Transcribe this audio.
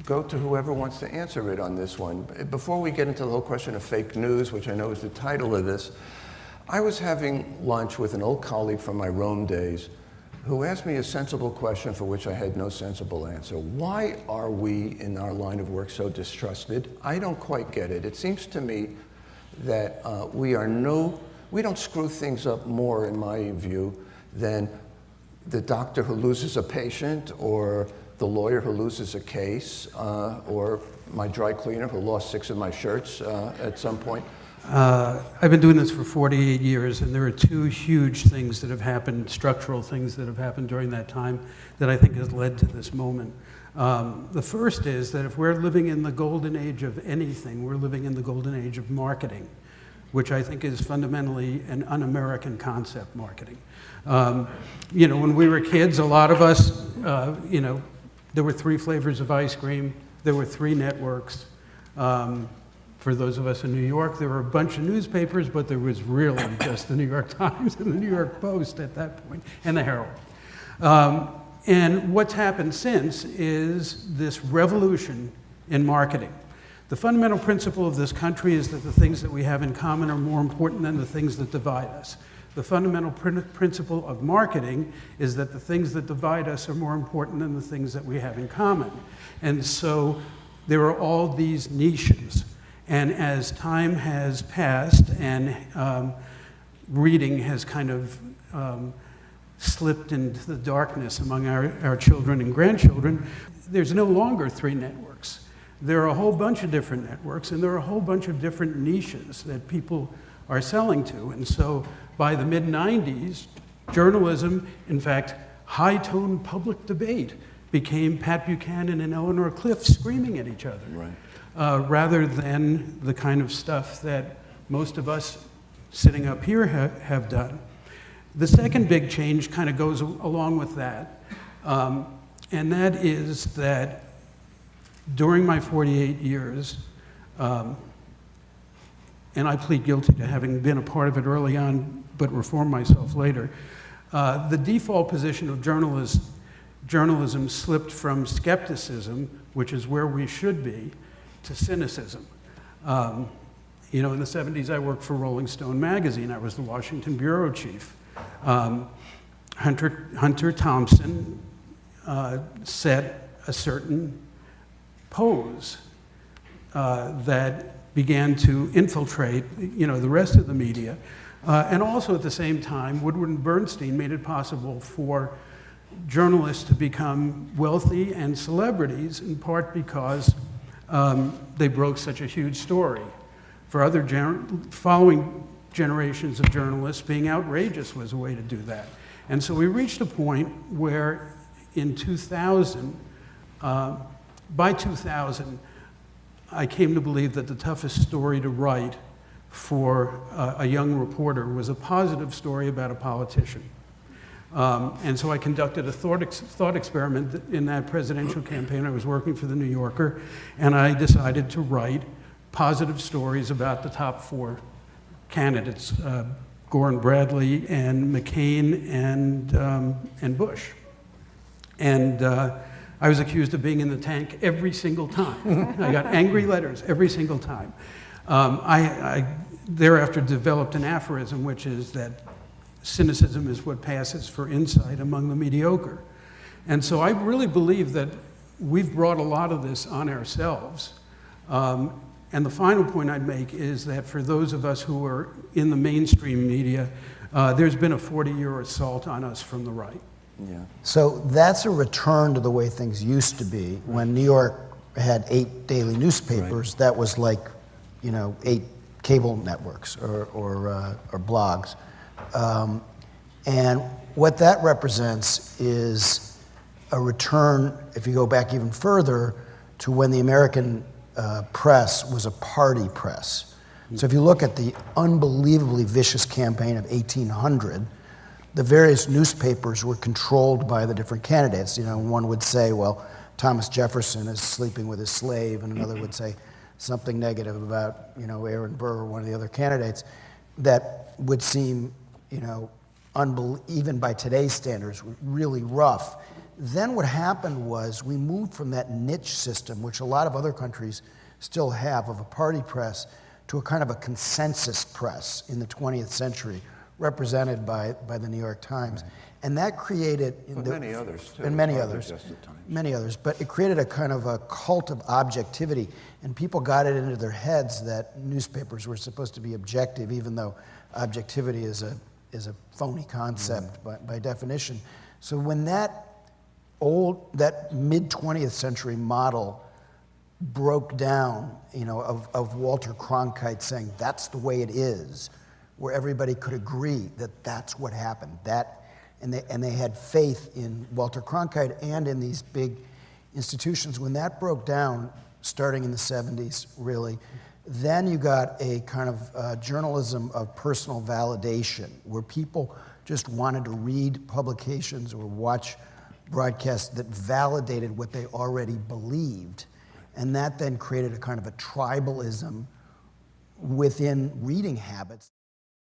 go to whoever wants to answer it on this one. Before we get into the whole question of fake news, which I know is the title of this, I was having lunch with an old colleague from my Rome days who asked me a sensible question for which I had no sensible answer. Why are we in our line of work so distrusted? I don't quite get it. It seems to me that we don't screw things up more, in my view, than the doctor who loses a patient, or the lawyer who loses a case, or my dry cleaner who lost 6 of my shirts at some point. I've been doing this for 48 years, and there are 2 huge things that have happened, structural things that have happened during that time that I think has led to this moment. The first is that if we're living in the golden age of anything, we're living in the golden age of marketing, which I think is fundamentally an un-American concept, marketing. When we were kids, a lot of us, there were 3 flavors of ice cream, there were 3 networks. For those of us in New York, there were a bunch of newspapers, but there was really just the New York Times and the New York Post at that point, and the Herald. And what's happened since is this revolution in marketing. The fundamental principle of this country is that the things that we have in common are more important than the things that divide us. The fundamental principle of marketing is that the things that divide us are more important than the things that we have in common. And so there are all these niches. And as time has passed and reading has kind of slipped into the darkness among our children and grandchildren, there's no longer 3 networks. There are a whole bunch of different networks, and there are a whole bunch of different niches that people are selling to. And so by the mid-90s, journalism, in fact, high-toned public debate, became Pat Buchanan and Eleanor Clift screaming at each other. Right. Rather than the kind of stuff that most of us sitting up here have done. The second big change kind of goes along with that, and that is that during my 48 years, and I plead guilty to having been a part of it early on, but reformed myself later, the default position of journalism slipped from skepticism, which is where we should be, to cynicism. In the 70s, I worked for Rolling Stone magazine. I was the Washington bureau chief. Hunter Thompson set a certain pose that began to infiltrate, the rest of the media. And also at the same time, Woodward and Bernstein made it possible for journalists to become wealthy and celebrities, in part because they broke such a huge story. For other following generations of journalists, being outrageous was a way to do that. And so we reached a point where in 2000, by 2000, I came to believe that the toughest story to write for a young reporter was a positive story about a politician. And so I conducted a thought experiment in that presidential campaign. I was working for the New Yorker, and I decided to write positive stories about the top 4 candidates, Gore and Bradley and McCain and Bush. And I was accused of being in the tank every single time. I got angry letters every single time. I thereafter developed an aphorism, which is that cynicism is what passes for insight among the mediocre. And so I really believe that we've brought a lot of this on ourselves. And the final point I'd make is that for those of us who are in the mainstream media, there's been a 40-year assault on us from the right. Yeah. So that's a return to the way things used to be. When New York had 8 daily newspapers, right, that was like, 8 cable networks or blogs. And what that represents is a return, if you go back even further, to when the American press was a party press. So if you look at the unbelievably vicious campaign of 1800, the various newspapers were controlled by the different candidates. One would say, well, Thomas Jefferson is sleeping with his slave, and another would say something negative about, Aaron Burr, one of the other candidates, that would seem, even by today's standards, really rough. then what happened was we moved from that niche system, which a lot of other countries still have, of a party press, to a kind of a consensus press in the 20th century, represented by the New York Times. Right. And that created... many others, too. And many others. Many others. But it created a kind of a cult of objectivity, and people got it into their heads that newspapers were supposed to be objective, even though objectivity is a phony concept by definition. So when that mid-20th century model broke down, of Walter Cronkite saying that's the way it is, where everybody could agree that that's what happened, and they had faith in Walter Cronkite and in these big institutions. When that broke down, starting in the 70s, really, then you got a kind of journalism of personal validation, where people just wanted to read publications or watch broadcasts that validated what they already believed. And that then created a kind of a tribalism within reading habits.